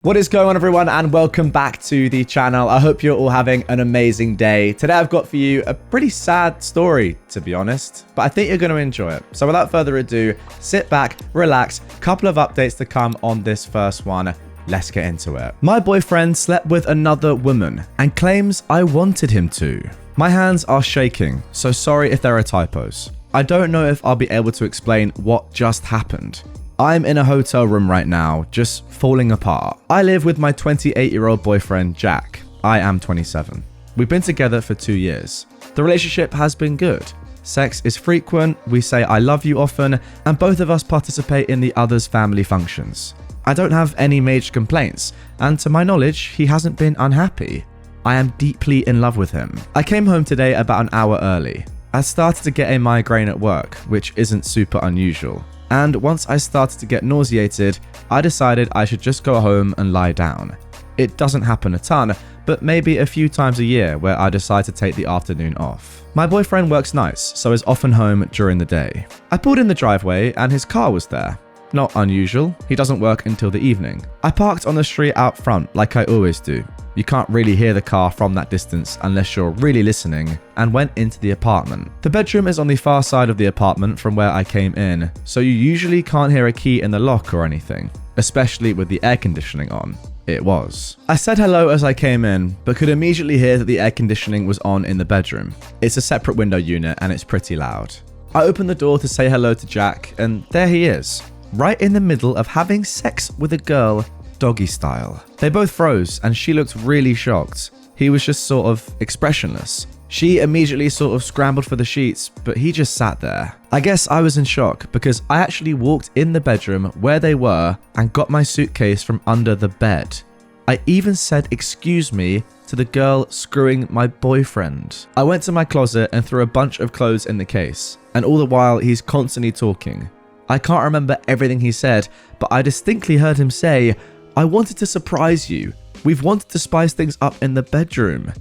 What is going on, everyone, and welcome back to the channel. I hope you're all having an amazing day. Today I've got for you a pretty sad story, to be honest, but I think you're going to enjoy it. So without further ado, sit back, relax, couple of updates to come on this first one. Let's get into it. My boyfriend slept with another woman and claims I wanted him to. My hands are shaking, so sorry if there are typos. I don't know if I'll be able to explain what just happened. I'm in a hotel room right now, just falling apart. I live with my 28-year-old boyfriend, Jack. I am 27. We've been together for 2 years. The relationship has been good. Sex is frequent, we say I love you often, and both of us participate in the other's family functions. I don't have any major complaints, and to my knowledge, he hasn't been unhappy. I am deeply in love with him. I came home today about an hour early. I started to get a migraine at work, which isn't super unusual. And once I started to get nauseated, I decided I should just go home and lie down. It doesn't happen a ton, but maybe a few times a year where I decide to take the afternoon off. My boyfriend works nights, so is often home during the day. I pulled in the driveway and his car was there. Not unusual, he doesn't work until the evening. I parked on the street out front like I always do. You can't really hear the car from that distance unless you're really listening, and went into the apartment. The bedroom is on the far side of the apartment from where I came in, so you usually can't hear a key in the lock or anything, especially with the air conditioning on. It was. I said hello as I came in, but could immediately hear that the air conditioning was on in the bedroom. It's a separate window unit and it's pretty loud. I opened the door to say hello to Jack, and there he is, right in the middle of having sex with a girl, doggy style. They both froze and she looked really shocked. He was just sort of expressionless. She immediately sort of scrambled for the sheets, but he just sat there. I guess I was in shock because I actually walked in the bedroom where they were and got my suitcase from under the bed. I even said excuse me to the girl screwing my boyfriend. I went to my closet and threw a bunch of clothes in the case, and all the while he's constantly talking. I can't remember everything he said, but I distinctly heard him say, I wanted to surprise you. We've wanted to spice things up in the bedroom.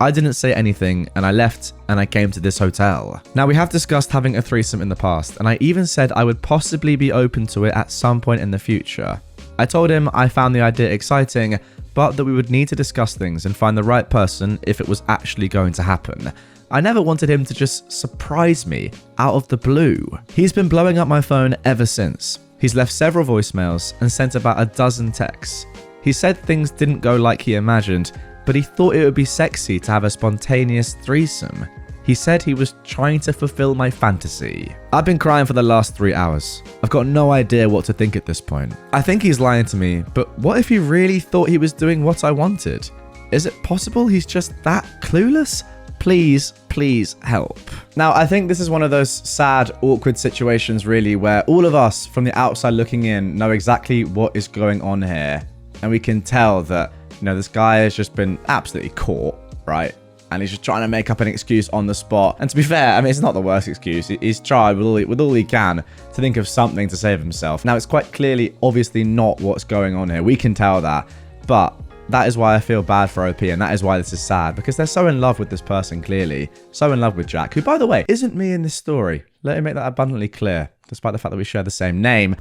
I didn't say anything and I left and I came to this hotel. Now, we have discussed having a threesome in the past, and I even said I would possibly be open to it at some point in the future. I told him I found the idea exciting, but that we would need to discuss things and find the right person if it was actually going to happen. I never wanted him to just surprise me out of the blue. He's been blowing up my phone ever since. He's left several voicemails and sent about a dozen texts. He said things didn't go like he imagined, but he thought it would be sexy to have a spontaneous threesome. He said he was trying to fulfill my fantasy. I've been crying for the last 3 hours. I've got no idea what to think at this point. I think he's lying to me, but what if he really thought he was doing what I wanted? Is it possible he's just that clueless? Please help. Now, I think this is one of those sad, awkward situations really where all of us from the outside looking in know exactly what is going on here. And we can tell that, this guy has just been absolutely caught, right? And he's just trying to make up an excuse on the spot. And to be fair, it's not the worst excuse. He's tried with all he can to think of something to save himself. Now, it's quite clearly, obviously not what's going on here. We can tell that. But that is why I feel bad for OP, and that is why this is sad, because they're so in love with this person, clearly. So in love with Jack, who, by the way, isn't me in this story. Let me make that abundantly clear, despite the fact that we share the same name.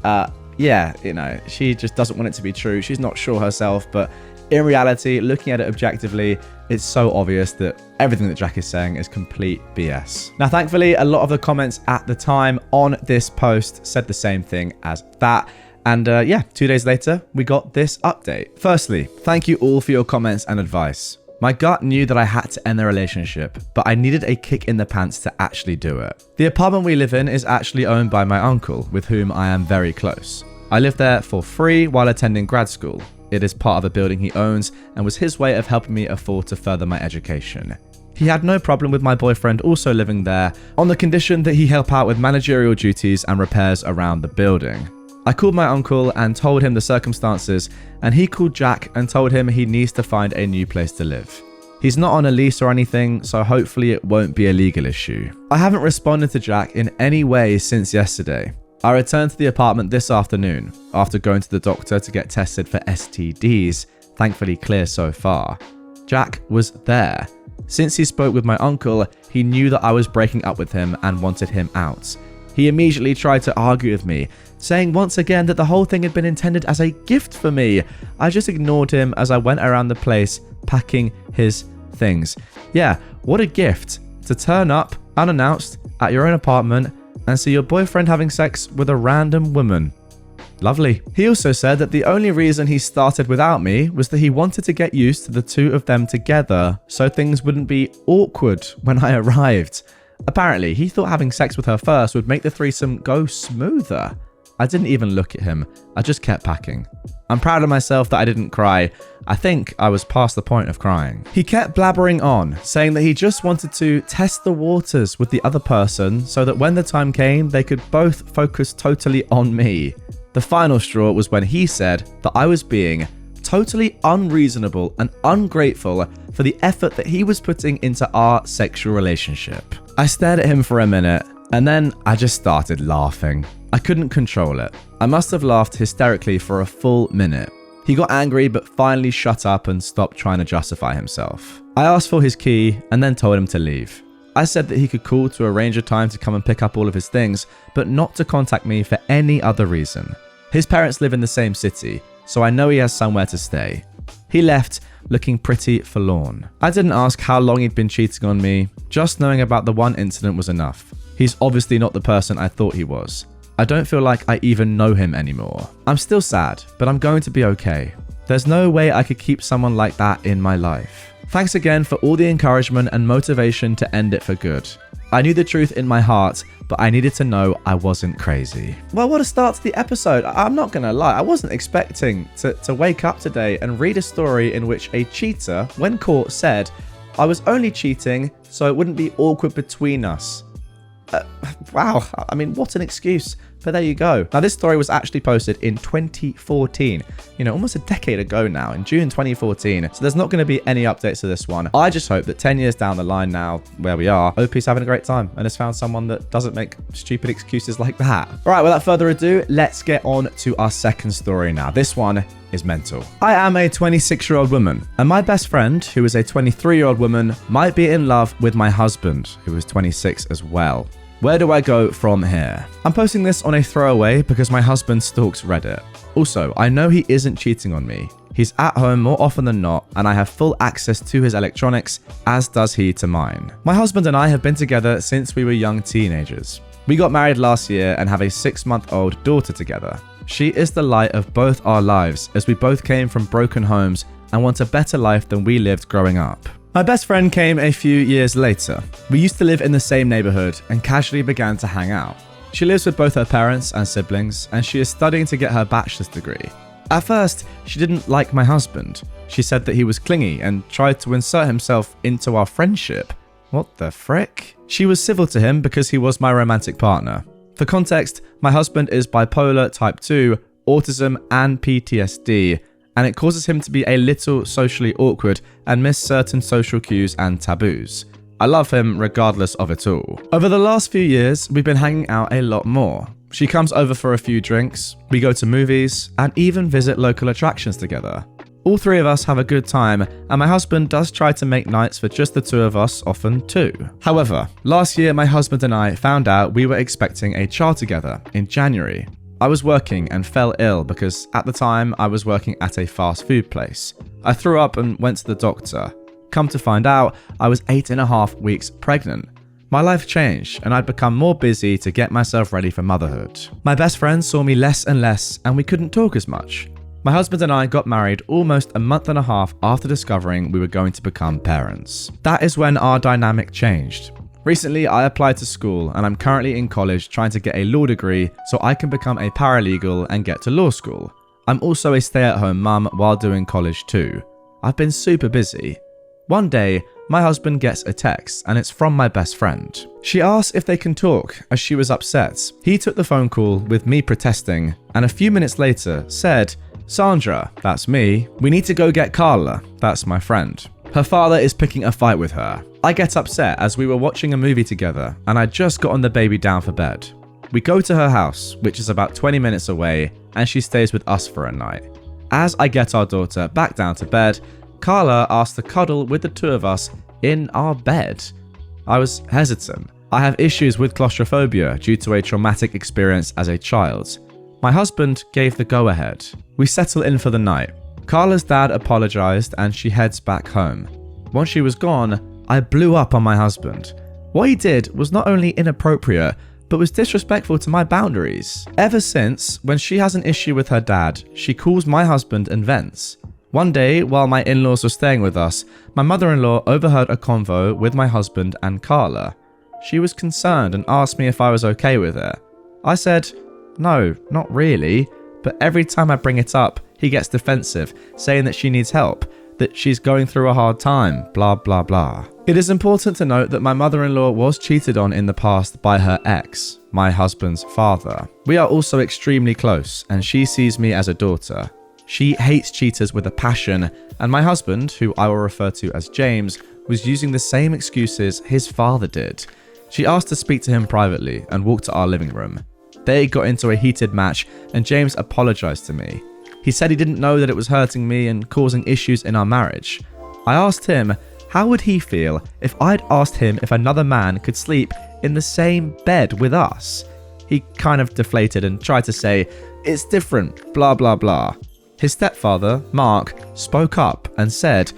She just doesn't want it to be true. She's not sure herself, but in reality, looking at it objectively, it's so obvious that everything that Jack is saying is complete BS. Now, thankfully, a lot of the comments at the time on this post said the same thing as that. And 2 days later, we got this update. Firstly, thank you all for your comments and advice. My gut knew that I had to end the relationship, but I needed a kick in the pants to actually do it. The apartment we live in is actually owned by my uncle, with whom I am very close. I lived there for free while attending grad school. It is part of a building he owns and was his way of helping me afford to further my education. He had no problem with my boyfriend also living there, on the condition that he help out with managerial duties and repairs around the building. I called my uncle and told him the circumstances, and he called Jack and told him he needs to find a new place to live. He's not on a lease or anything, so hopefully it won't be a legal issue. I haven't responded to Jack in any way since yesterday. I returned to the apartment this afternoon after going to the doctor to get tested for STDs, thankfully clear so far. Jack was there. Since he spoke with my uncle, he knew that I was breaking up with him and wanted him out. He immediately tried to argue with me, saying once again that the whole thing had been intended as a gift for me. I just ignored him as I went around the place packing his things. Yeah, what a gift to turn up unannounced at your own apartment and see your boyfriend having sex with a random woman. Lovely. He also said that the only reason he started without me was that he wanted to get used to the two of them together so things wouldn't be awkward when I arrived. Apparently, he thought having sex with her first would make the threesome go smoother. I didn't even look at him. I just kept packing. I'm proud of myself that I didn't cry. I think I was past the point of crying. He kept blabbering on, saying that he just wanted to test the waters with the other person so that when the time came, they could both focus totally on me. The final straw was when he said that I was being totally unreasonable and ungrateful for the effort that he was putting into our sexual relationship. I stared at him for a minute and then I just started laughing. I couldn't control it. I must have laughed hysterically for a full minute. He got angry but finally shut up and stopped trying to justify himself. I asked for his key and then told him to leave. I said that he could call to arrange a time to come and pick up all of his things, but not to contact me for any other reason. His parents live in the same city, so I know he has somewhere to stay. He left looking pretty forlorn. I didn't ask how long he'd been cheating on me. Just knowing about the one incident was enough. He's obviously not the person I thought he was. I don't feel like I even know him anymore. I'm still sad, but I'm going to be okay. There's no way I could keep someone like that in my life. Thanks again for all the encouragement and motivation to end it for good. I knew the truth in my heart, but I needed to know I wasn't crazy. Well, what a start to the episode. I'm not gonna lie, I wasn't expecting to wake up today and read a story in which a cheater, when caught, said, I was only cheating so it wouldn't be awkward between us. Wow, I mean, what an excuse. But there you go. Now, this story was actually posted in 2014, almost a decade ago now, in June 2014. So there's not going to be any updates to this one. I just hope that 10 years down the line now, where we are, OP's having a great time and has found someone that doesn't make stupid excuses like that. All right, without further ado, let's get on to our second story now. This one is mental. I am a 26-year-old woman, and my best friend, who is a 23-year-old woman, might be in love with my husband, who is 26 as well. Where do I go from here? I'm posting this on a throwaway because my husband stalks Reddit. Also, I know he isn't cheating on me. He's at home more often than not, and I have full access to his electronics, as does he to mine. My husband and I have been together since we were young teenagers. We got married last year and have a 6-month-old daughter together. She is the light of both our lives, as we both came from broken homes and want a better life than we lived growing up. My best friend came a few years later. We used to live in the same neighborhood and casually began to hang out. She lives with both her parents and siblings, and she is studying to get her bachelor's degree. At first, she didn't like my husband. She said that he was clingy and tried to insert himself into our friendship. What the frick? She was civil to him because he was my romantic partner. For context, my husband is bipolar type 2, autism and PTSD, and it causes him to be a little socially awkward and miss certain social cues and taboos. I love him regardless of it all. Over the last few years, we've been hanging out a lot more. She comes over for a few drinks, we go to movies, and even visit local attractions together. All three of us have a good time, and my husband does try to make nights for just the two of us often too. However, last year my husband and I found out we were expecting a child together in January. I was working and fell ill because at the time I was working at a fast food place. I threw up and went to the doctor. Come to find out, I was 8.5 weeks pregnant. My life changed and I'd become more busy to get myself ready for motherhood. My best friend saw me less and less and we couldn't talk as much. My husband and I got married almost a month and a half after discovering we were going to become parents. That is when our dynamic changed. Recently, I applied to school and I'm currently in college trying to get a law degree so I can become a paralegal and get to law school. I'm also a stay-at-home mum while doing college too. I've been super busy. One day, my husband gets a text and it's from my best friend. She asks if they can talk as she was upset. He took the phone call with me protesting and a few minutes later said, Sandra, that's me, we need to go get Carla, that's my friend. Her father is picking a fight with her. I get upset as we were watching a movie together and I just gotten the baby down for bed. We go to her house, which is about 20 minutes away, and she stays with us for a night. As I get our daughter back down to bed, Carla asks to cuddle with the two of us in our bed. I was hesitant. I have issues with claustrophobia due to a traumatic experience as a child. My husband gave the go-ahead. We settle in for the night. Carla's dad apologized and she heads back home. Once she was gone, I blew up on my husband. What he did was not only inappropriate, but was disrespectful to my boundaries. Ever since, when she has an issue with her dad, she calls my husband and vents. One day, while my in-laws were staying with us, my mother-in-law overheard a convo with my husband and Carla. She was concerned and asked me if I was okay with it. I said, no, not really, but every time I bring it up, he gets defensive, saying that she needs help, that she's going through a hard time, blah blah blah. It is important to note that my mother-in-law was cheated on in the past by her ex, my husband's father. We are also extremely close, and she sees me as a daughter. She hates cheaters with a passion, and my husband, who I will refer to as James, was using the same excuses his father did. She asked to speak to him privately and walked to our living room. They got into a heated match, and James apologized to me. He said he didn't know that it was hurting me and causing issues in our marriage. I asked him, how would he feel if I'd asked him if another man could sleep in the same bed with us? He kind of deflated and tried to say, it's different, blah blah blah. His stepfather, Mark, spoke up and said,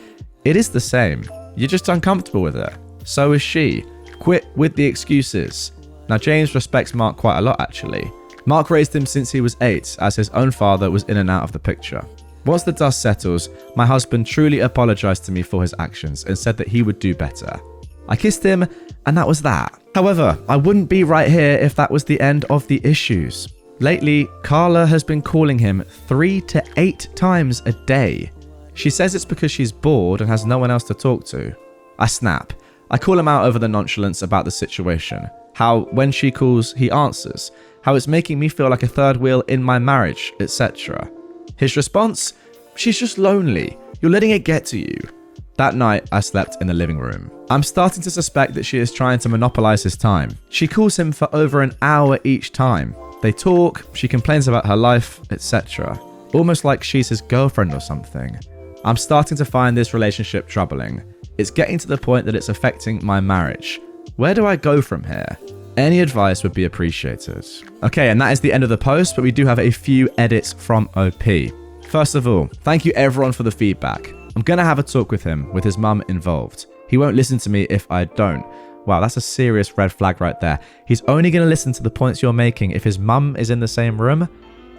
it is the same. You're just uncomfortable with it. So is she. Quit with the excuses. Now James respects Mark quite a lot actually. Mark raised him since he was 8, as his own father was in and out of the picture. Once the dust settles, my husband truly apologized to me for his actions and said that he would do better. I kissed him, and that was that. However, I wouldn't be right here if that was the end of the issues. Lately, Carla has been calling him 3 to 8 times a day. She says it's because she's bored and has no one else to talk to. I snap. I call him out over the nonchalance about the situation. How when she calls, he answers. How it's making me feel like a third wheel in my marriage, etc. His response? She's just lonely. You're letting it get to you. That night, I slept in the living room. I'm starting to suspect that she is trying to monopolize his time. She calls him for over an hour each time. They talk, she complains about her life, etc. Almost like she's his girlfriend or something. I'm starting to find this relationship troubling. It's getting to the point that it's affecting my marriage. Where do I go from here? Any advice would be appreciated. Okay, and that is the end of the post, but we do have a few edits from OP. First of all, thank you everyone for the feedback. I'm gonna have a talk with him, with his mum involved. He won't listen to me if I don't. Wow, that's a serious red flag right there. He's only gonna listen to the points you're making if his mum is in the same room?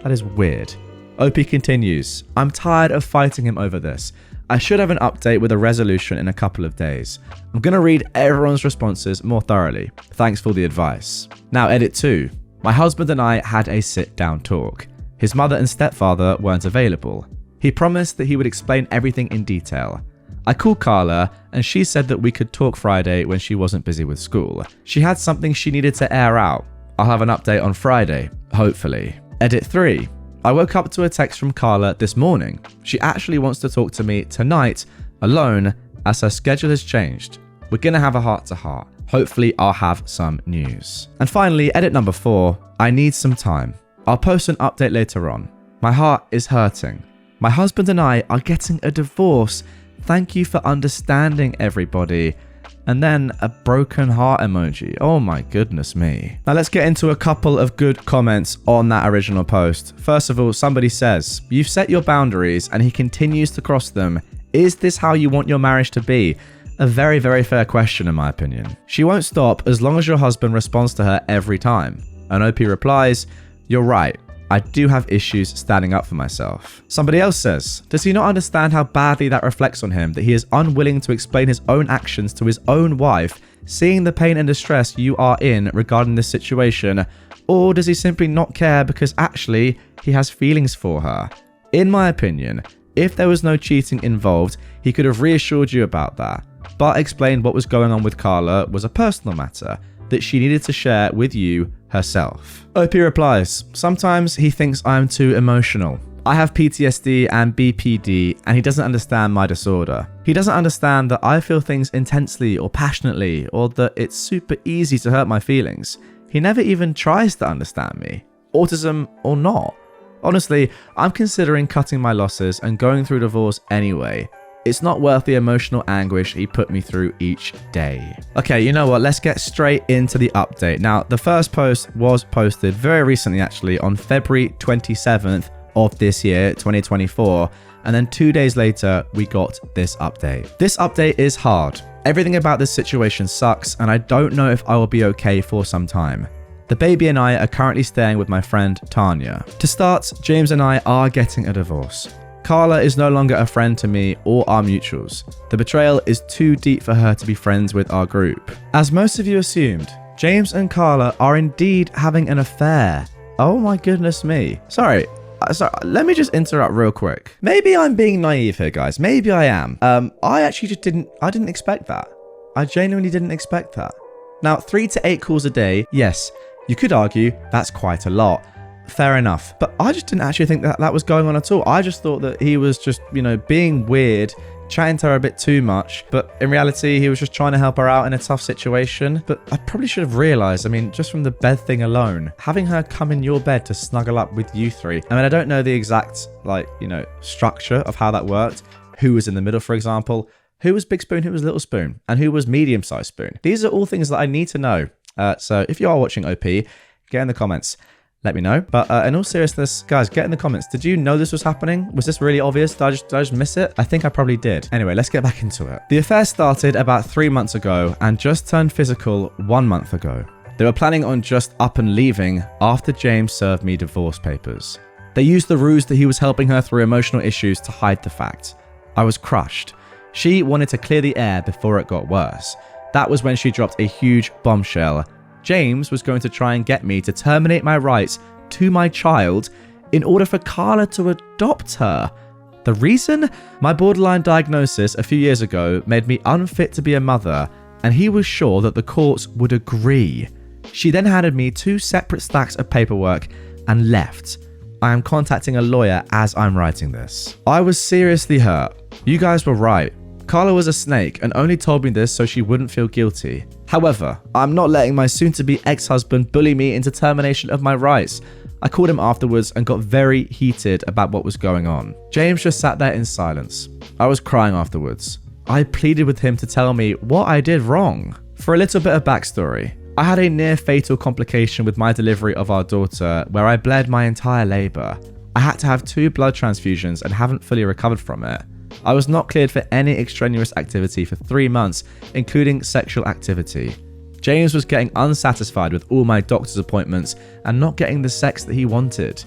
That is weird. OP continues, I'm tired of fighting him over this. I should have an update with a resolution in a couple of days. I'm going to read everyone's responses more thoroughly. Thanks for the advice. Now, edit 2. My husband and I had a sit-down talk. His mother and stepfather weren't available. He promised that he would explain everything in detail. I called Carla, and she said that we could talk Friday when she wasn't busy with school. She had something she needed to air out. I'll have an update on Friday, hopefully. Edit 3. I woke up to a text from Carla this morning. She actually wants to talk to me tonight, alone, as her schedule has changed. We're gonna have a heart-to-heart. Hopefully I'll have some news. And finally, edit number 4, I need some time. I'll post an update later on. My heart is hurting. My husband and I are getting a divorce. Thank you for understanding, everybody. And then a broken heart emoji. Oh my goodness me. Now let's get into a couple of good comments on that original post. First of all, somebody says, you've set your boundaries and he continues to cross them. Is this how you want your marriage to be? A very, very fair question in my opinion. She won't stop as long as your husband responds to her every time. And OP replies, you're right. I do have issues standing up for myself. Somebody else says, does he not understand how badly that reflects on him, that he is unwilling to explain his own actions to his own wife, seeing the pain and distress you are in regarding this situation? Or does he simply not care because actually he has feelings for her? In my opinion, if there was no cheating involved, he could have reassured you about that, but explained what was going on with Carla was a personal matter that she needed to share with you herself. OP replies, sometimes he thinks I'm too emotional. I have PTSD and BPD and he doesn't understand my disorder. He doesn't understand that I feel things intensely or passionately or that it's super easy to hurt my feelings. He never even tries to understand me, autism or not. Honestly, I'm considering cutting my losses and going through divorce anyway. It's not worth the emotional anguish he put me through each day. Okay, you know what? Let's get straight into the update. Now, the first post was posted very recently, actually, on February 27th of this year, 2024. And then 2 days later, we got this update. This update is hard. Everything about this situation sucks, and I don't know if I will be okay for some time. The baby and I are currently staying with my friend Tanya. To start, James and I are getting a divorce. Carla is no longer a friend to me or our mutuals. The betrayal is too deep for her to be friends with our group. As most of you assumed, James and Carla are indeed having an affair. Oh my goodness me. Sorry, let me just interrupt real quick. Maybe I'm being naive here, guys. Maybe I am. I actually just didn't expect that. I genuinely didn't expect that. Now, 3 to 8 calls a day, yes, you could argue that's quite a lot. Fair enough. But I just didn't actually think that was going on at all. I just thought that he was just, being weird, chatting to her a bit too much. But in reality, he was just trying to help her out in a tough situation. But I probably should have realized, just from the bed thing alone, having her come in your bed to snuggle up with you three. I don't know the exact, structure of how that worked. Who was in the middle, for example. Who was big spoon, who was little spoon, and who was medium-sized spoon. These are all things that I need to know. So if you are watching OP, get in the comments. Let me know. But in all seriousness, guys, get in the comments. Did you know this was happening? Was this really obvious? Did I just miss it? I think I probably did. Anyway, let's get back into it. The affair started about 3 months ago and just turned physical 1 month ago. They were planning on just up and leaving after James served me divorce papers. They used the ruse that he was helping her through emotional issues to hide the fact. I was crushed. She wanted to clear the air before it got worse. That was when she dropped a huge bombshell. James was going to try and get me to terminate my rights to my child in order for Carla to adopt her. The reason? My borderline diagnosis a few years ago made me unfit to be a mother, and he was sure that the courts would agree. She then handed me 2 separate stacks of paperwork and left. I am contacting a lawyer as I'm writing this. I was seriously hurt. You guys were right. Carla was a snake and only told me this so she wouldn't feel guilty. However, I'm not letting my soon-to-be ex-husband bully me into termination of my rights. I called him afterwards and got very heated about what was going on. James just sat there in silence. I was crying afterwards. I pleaded with him to tell me what I did wrong. For a little bit of backstory, I had a near-fatal complication with my delivery of our daughter where I bled my entire labor. I had to have 2 blood transfusions and haven't fully recovered from it. I was not cleared for any extraneous activity for 3 months, including sexual activity. James was getting unsatisfied with all my doctor's appointments and not getting the sex that he wanted.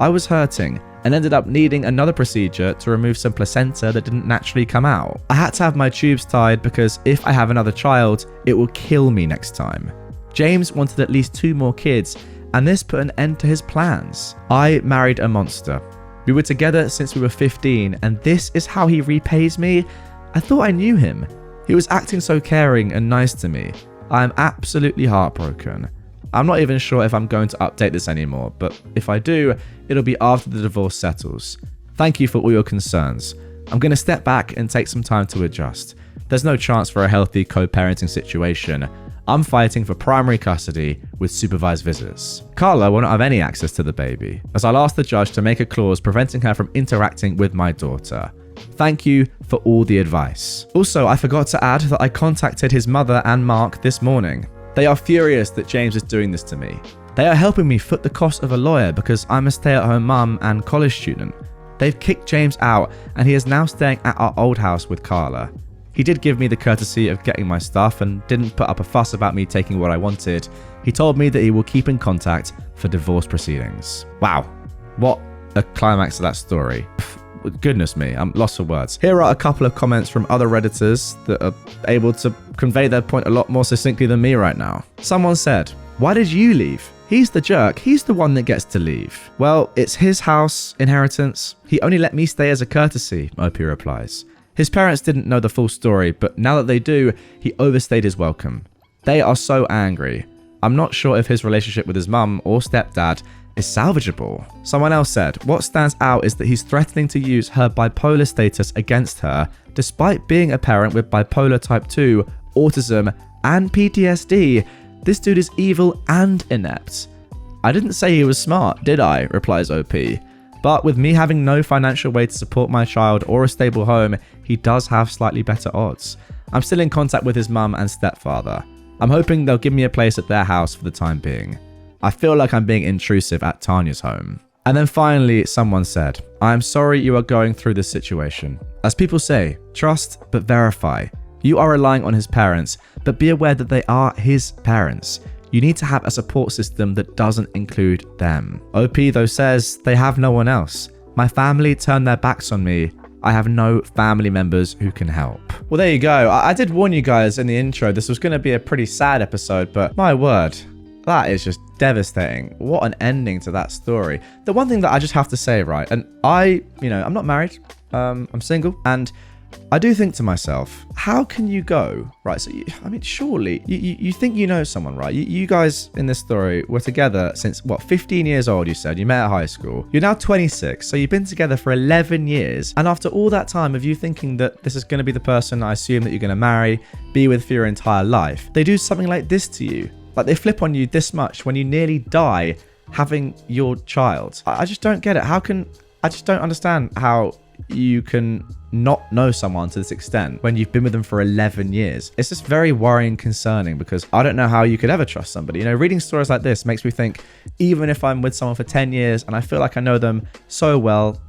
I was hurting and ended up needing another procedure to remove some placenta that didn't naturally come out. I had to have my tubes tied because if I have another child, it will kill me next time. James wanted at least 2 more kids, and this put an end to his plans. I married a monster. We were together since we were 15, and this is how he repays me? I thought I knew him. He was acting so caring and nice to me. I am absolutely heartbroken. I'm not even sure if I'm going to update this anymore, but if I do, it'll be after the divorce settles. Thank you for all your concerns. I'm going to step back and take some time to adjust. There's no chance for a healthy co-parenting situation. I'm fighting for primary custody with supervised visits. Carla will not have any access to the baby, as I'll ask the judge to make a clause preventing her from interacting with my daughter. Thank you for all the advice. Also, I forgot to add that I contacted his mother and Mark this morning. They are furious that James is doing this to me. They are helping me foot the cost of a lawyer because I'm a stay-at-home mum and college student. They've kicked James out and he is now staying at our old house with Carla. He did give me the courtesy of getting my stuff and didn't put up a fuss about me taking what I wanted. He told me that he will keep in contact for divorce proceedings. Wow, what a climax of that story. Goodness me, I'm lost for words. Here are a couple of comments from other Redditors that are able to convey their point a lot more succinctly than me right now. Someone said, "Why did you leave? He's the jerk. He's the one that gets to leave." Well, it's his house, inheritance. He only let me stay as a courtesy, OP replies. His parents didn't know the full story, but now that they do, he overstayed his welcome. They are so angry. I'm not sure if his relationship with his mum or stepdad is salvageable. Someone else said, "What stands out is that he's threatening to use her bipolar status against her, despite being a parent with bipolar type 2, autism, and PTSD. This dude is evil and inept." "I didn't say he was smart, did I?" replies OP. But with me having no financial way to support my child or a stable home, he does have slightly better odds. I'm still in contact with his mum and stepfather. I'm hoping they'll give me a place at their house for the time being. I feel like I'm being intrusive at Tanya's home. And then finally, someone said, I am sorry you are going through this situation. As people say, trust but verify. You are relying on his parents, but be aware that they are his parents. You need to have a support system that doesn't include them. OP though says they have no one else. My family turned their backs on me. I have no family members who can help. Well, there you go. I did warn you guys in the intro this was going to be a pretty sad episode, but my word, that is just devastating. What an ending to that story. The one thing that I just have to say, right, and I'm not married, I'm single, and I do think to myself, how can you go, right? So, surely you think you know someone, right? You guys in this story were together since, 15 years old, you said? You met at high school. You're now 26, so you've been together for 11 years. And after all that time of you thinking that this is going to be the person I assume that you're going to marry, be with for your entire life, they do something like this to you. Like they flip on you this much when you nearly die having your child. I just don't get it. I just don't understand how you can not know someone to this extent when you've been with them for 11 years. It's just very worrying, concerning, because I don't know how you could ever trust somebody. Reading stories like this makes me think, even if I'm with someone for 10 years and I feel like I know them so well,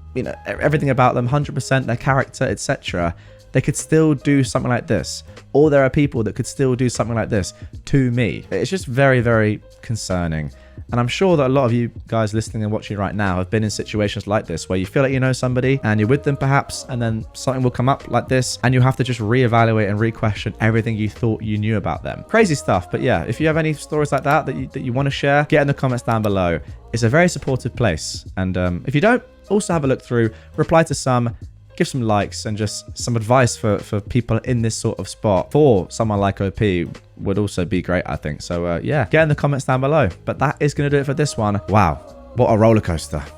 everything about them, 100%, their character, etc., they could still do something like this. Or there are people that could still do something like this to me. It's just very, very concerning. And I'm sure that a lot of you guys listening and watching right now have been in situations like this where you feel like you know somebody and you're with them perhaps, and then something will come up like this and you have to just reevaluate and re-question everything you thought you knew about them. Crazy stuff. But yeah, if you have any stories like that that you want to share, get in the comments down below. It's a very supportive place. And if you don't, also have a look through, reply to some, give some likes, and just some advice for people in this sort of spot for someone like OP would also be great, I think. So yeah, get in the comments down below. But that is going to do it for this one. Wow, what a roller coaster.